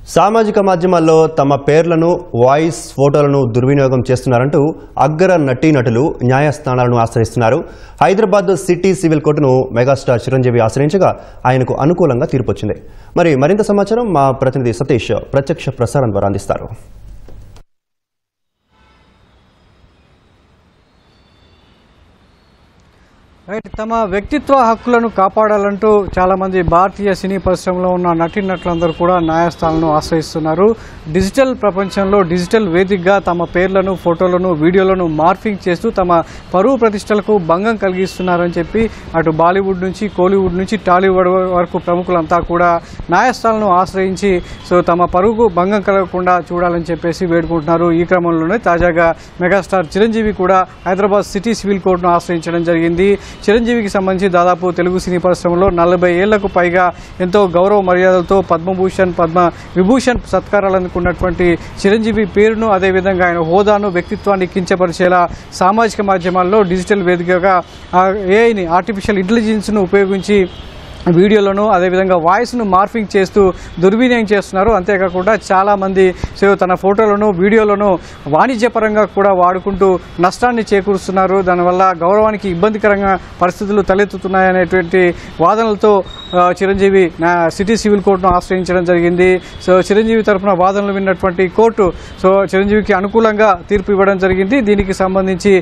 సామాజిక మాధ్యమాల్లో తమ పేర్లను వాయిస్ ఫోటోలను దుర్వినియోగం చేస్తున్నారంటూ అగ్ర నటీనటులు న్యాయస్థానాలను ఆశ్రయిస్తున్నారు. హైదరాబాద్ సిటీ సివిల్ కోర్టును మెగాస్టార్ చిరంజీవి ఆశ్రయించగా ఆయనకు అనుకూలంగా తీర్పు వచ్చింది. మరింత సమాచారం మా ప్రతినిధి సతీష్ ప్రత్యక్ష ప్రసారం ద్వారా అందిస్తారు. తమ వ్యక్తిత్వ హక్కులను కాపాడాలంటూ చాలామంది భారతీయ సినీ పరిశ్రమలో ఉన్న నటీనటులందరూ కూడా న్యాయస్థానాలను ఆశ్రయిస్తున్నారు. డిజిటల్ ప్రపంచంలో డిజిటల్ వేదికగా తమ పేర్లను, ఫోటోలను, వీడియోలను మార్ఫింగ్ చేస్తూ తమ పరువు ప్రతిష్టలకు భంగం కలిగిస్తున్నారని చెప్పి అటు బాలీవుడ్ నుంచి కోలీవుడ్ నుంచి టాలీవుడ్ వరకు ప్రముఖులంతా కూడా న్యాయస్థానాలను ఆశ్రయించి తమ పరువుకు భంగం కలగకుండా చూడాలని చెప్పేసి వేడుకుంటున్నారు. ఈ క్రమంలోనే తాజాగా మెగాస్టార్ చిరంజీవి కూడా హైదరాబాద్ సిటీ సివిల్ కోర్టును ఆశ్రయించడం జరిగింది. చిరంజీవికి సంబంధించి దాదాపు తెలుగు సినీ పరిశ్రమలో 40 ఏళ్లకు పైగా ఎంతో గౌరవ మర్యాదలతో పద్మభూషణ్, పద్మ విభూషణ్ సత్కారాలు అందుకున్నటువంటి చిరంజీవి పేరును, అదేవిధంగా ఆయన హోదాను, వ్యక్తిత్వాన్ని కించపరిచేలా సామాజిక మాధ్యమాల్లో డిజిటల్ వేదికగా ఏఐని, ఆర్టిఫిషియల్ ఇంటెలిజెన్స్ను ఉపయోగించి వీడియోలను, అదేవిధంగా వాయిస్ను మార్ఫింగ్ చేస్తూ దుర్వినియోగం చేస్తున్నారు. అంతేకాకుండా చాలామంది తన ఫోటోలను, వీడియోలను వాణిజ్యపరంగా కూడా వాడుకుంటూ నష్టాన్ని చేకూరుస్తున్నారు. దానివల్ల గౌరవానికి ఇబ్బందికరంగా పరిస్థితులు తలెత్తుతున్నాయనేటువంటి వాదనలతో చిరంజీవి సిటీ సివిల్ కోర్టును ఆశ్రయించడం జరిగింది. చిరంజీవి తరఫున వాదనలు విన్నటువంటి కోర్టు చిరంజీవికి అనుకూలంగా తీర్పు ఇవ్వడం జరిగింది. దీనికి సంబంధించి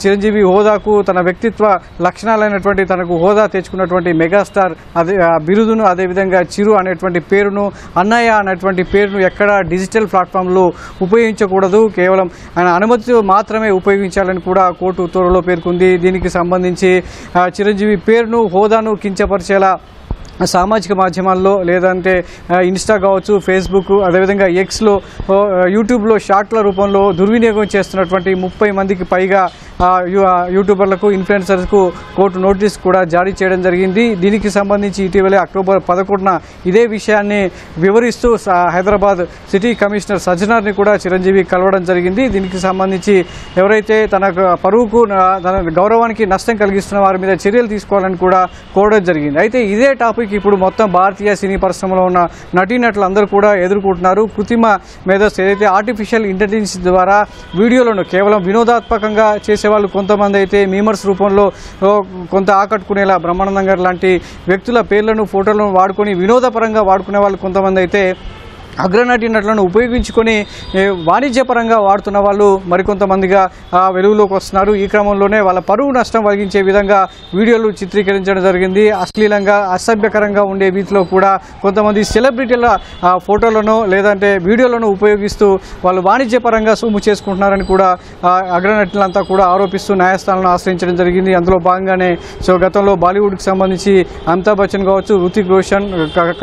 చిరంజీవి హోదాకు, తన వ్యక్తిత్వ లక్షణాలైనటువంటి తనకు హోదా తెచ్చుకున్నటువంటి మెగాస్టార్ బిరుదును, అదేవిధంగా చిరు అనేటువంటి పేరును, అన్నయ్య అనేటువంటి పేరును ఎక్కడ డిజిటల్ ప్లాట్ఫామ్లో ఉపయోగించకూడదు, కేవలం ఆయన అనుమతితో మాత్రమే ఉపయోగించాలని కూడా కోర్టు ఉత్తర్వులో పేర్కొంది. దీనికి సంబంధించి చిరంజీవి పేరును, హోదాను కించపరిచేలా సామాజిక మాధ్యమాల్లో, లేదంటే ఇన్స్టా కావచ్చు, ఫేస్బుక్, అదేవిధంగా ఎక్స్లో, యూట్యూబ్లో షార్ట్ల రూపంలో దుర్వినియోగం చేస్తున్నటువంటి 30 మందికి పైగా యూట్యూబర్లకు, ఇన్ఫ్లుయెన్సర్స్కు కోర్టు నోటీస్ కూడా జారీ చేయడం జరిగింది. దీనికి సంబంధించి ఇటీవలే అక్టోబర్ 11న ఇదే విషయాన్ని వివరిస్తూ హైదరాబాద్ సిటీ కమిషనర్ సజ్జనార్ని కూడా చిరంజీవి కలవడం జరిగింది. దీనికి సంబంధించి ఎవరైతే తన పరువుకు, తన గౌరవానికి నష్టం కలిగిస్తున్న వారి మీద చర్యలు తీసుకోవాలని కూడా కోరడం జరిగింది. అయితే ఇదే టాపిక్ ఇప్పుడు మొత్తం భారతీయ సినీ పరిశ్రమలో ఉన్న నటీనటులు అందరూ కూడా ఎదుర్కొంటున్నారు. కృత్రిమ మేధస్సు, ఏదైతే ఆర్టిఫిషియల్ ఇంటెలిజెన్స్ ద్వారా వీడియోలను కేవలం వినోదాత్మకంగా చేసేవాళ్ళు కొంతమంది అయితే, మీమర్స్ రూపంలో కొంత ఆకట్టుకునేలా బ్రహ్మానందం గారు లాంటి వ్యక్తుల పేర్లను, ఫోటోలను వాడుకొని వినోదపరంగా వాడుకునే వాళ్ళు కొంతమంది అయితే, అగ్రనటీనటులను ఉపయోగించుకొని వాణిజ్యపరంగా వాడుతున్న వాళ్ళు మరికొంతమందిగా వెలుగులోకి వస్తున్నారు. ఈ క్రమంలోనే వాళ్ళ పరువు నష్టం కలిగించే విధంగా వీడియోలు చిత్రీకరించడం జరిగింది. అశ్లీలంగా, అసభ్యకరంగా ఉండే వీటిలో కూడా కొంతమంది సెలబ్రిటీల ఫోటోలను, లేదంటే వీడియోలను ఉపయోగిస్తూ వాళ్ళు వాణిజ్యపరంగా సొమ్ము చేసుకుంటున్నారని కూడా అగ్రనటులంతా కూడా ఆరోపిస్తూ న్యాయస్థానాలను ఆశ్రయించడం జరిగింది. అందులో భాగంగానే గతంలో బాలీవుడ్కి సంబంధించి అమితాబ్ బచ్చన్ కావచ్చు, హృతిక్ రోషన్,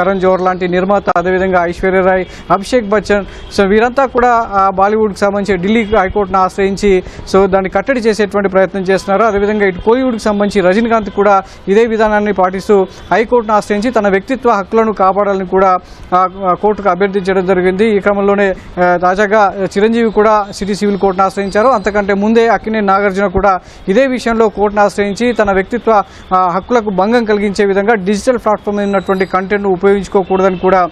కరణ్ జోహర్ లాంటి నిర్మాత, అదేవిధంగా ఐశ్వర్య రాయ్, అభిషేక్ బచ్చన్, వీరంతా కూడా బాలీవుడ్కి సంబంధించి ఢిల్లీ హైకోర్టును ఆశ్రయించి దాన్ని కట్టడి చేసేటువంటి ప్రయత్నం చేస్తున్నారు. అదేవిధంగా ఇటు కోలీవుడ్కి సంబంధించి రజనీకాంత్ కూడా ఇదే విధానాన్ని పాటిస్తూ హైకోర్టును ఆశ్రయించి తన వ్యక్తిత్వ హక్కులను కాపాడాలని కూడా కోర్టుకు అభ్యర్థించడం జరిగింది. ఈ క్రమంలోనే తాజాగా చిరంజీవి కూడా సిటీ సివిల్ కోర్టును ఆశ్రయించారు. అంతకంటే ముందే అక్కినేని నాగార్జున కూడా ఇదే విషయంలో కోర్టును ఆశ్రయించి తన వ్యక్తిత్వ హక్కులకు భంగం కలిగించే విధంగా డిజిటల్ ప్లాట్ఫామ్ మీద ఉన్నటువంటి కంటెంట్ను ఉపయోగించుకోకూడదని కూడా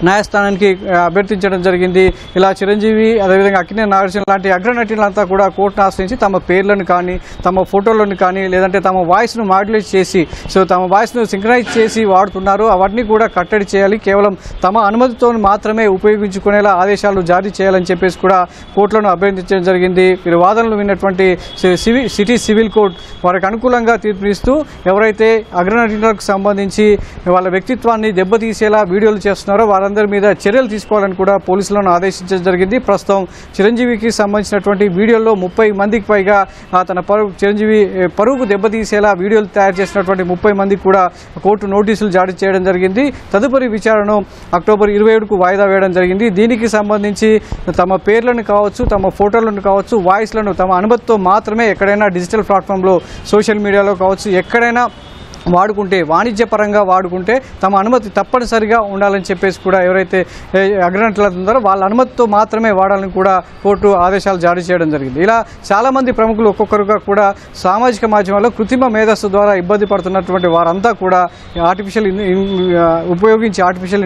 న్యాయస్థానానికి అభ్యర్థించడం జరిగింది. ఇలా చిరంజీవి, అదేవిధంగా అక్కినేని నాగార్జున లాంటి అగ్రనటులంతా కూడా కోర్టును ఆశ్రయించి తమ పేర్లను కానీ, తమ ఫోటోలను కానీ, లేదంటే తమ వాయిస్ను మాడ్యులేట్ చేసి తమ వాయిస్ను సింక్రనైజ్ చేసి వాడుతున్నారు. అవన్నీ కూడా కట్టడి చేయాలి, కేవలం తమ అనుమతితో మాత్రమే ఉపయోగించుకునేలా ఆదేశాలు జారీ చేయాలని చెప్పేసి కూడా కోర్టులను అభ్యర్థించడం జరిగింది. వీరి వాదనలు విన్నటువంటి సిటీ సివిల్ కోర్టు వారికి అనుకూలంగా తీర్పునిస్తూ ఎవరైతే అగ్రనటులకు సంబంధించి వాళ్ళ వ్యక్తిత్వాన్ని దెబ్బతీసేలా వీడియోలు చేస్తున్నారో వారందరి మీద చర్యలు తీసుకోవాలని కూడా పోలీసులను ఆదేశించడం జరిగింది. ప్రస్తుతం చిరంజీవికి సంబంధించినటువంటి వీడియోల్లో 30 మందికి పైగా తన చిరంజీవి పరువుకు దెబ్బతీసేలా వీడియోలు తయారు చేసినటువంటి 30 మందికి కూడా కోర్టు నోటీసులు జారీ చేయడం జరిగింది. తదుపరి విచారణను అక్టోబర్ 27కు వాయిదా వేయడం జరిగింది. దీనికి సంబంధించి తమ పేర్లను కావచ్చు, తమ ఫోటోలను కావచ్చు, వాయిస్లను తమ అనుమతితో మాత్రమే ఎక్కడైనా డిజిటల్ ప్లాట్ఫామ్లో, సోషల్ మీడియాలో కావచ్చు, ఎక్కడైనా వాడుకుంటే వాణిజ్యపరంగా వాడుకుంటే తమ అనుమతి తప్పనిసరిగా ఉండాలని చెప్పేసి కూడా ఎవరైతే అగ్రనటులు ఉన్నారో వాళ్ళ అనుమతితో మాత్రమే వాడాలని కూడా కోర్టు ఆదేశాలు జారీ చేయడం జరిగింది. ఇలా చాలామంది ప్రముఖులు ఒక్కొక్కరుగా కూడా సామాజిక మాధ్యమాల్లో కృత్రిమ మేధస్సు ద్వారా ఇబ్బంది పడుతున్నటువంటి వారంతా కూడా ఆర్టిఫిషియల్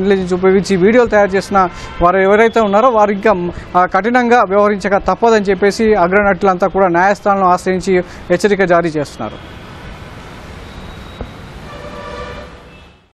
ఇంటెలిజెన్స్ ఉపయోగించి వీడియోలు తయారు చేసిన వారు ఎవరైతే ఉన్నారో వారు ఇంకా కఠినంగా వ్యవహరించక తప్పదని చెప్పేసి అగ్రనటులంతా కూడా న్యాయస్థానాలను ఆశ్రయించి హెచ్చరిక జారీ చేస్తున్నారు.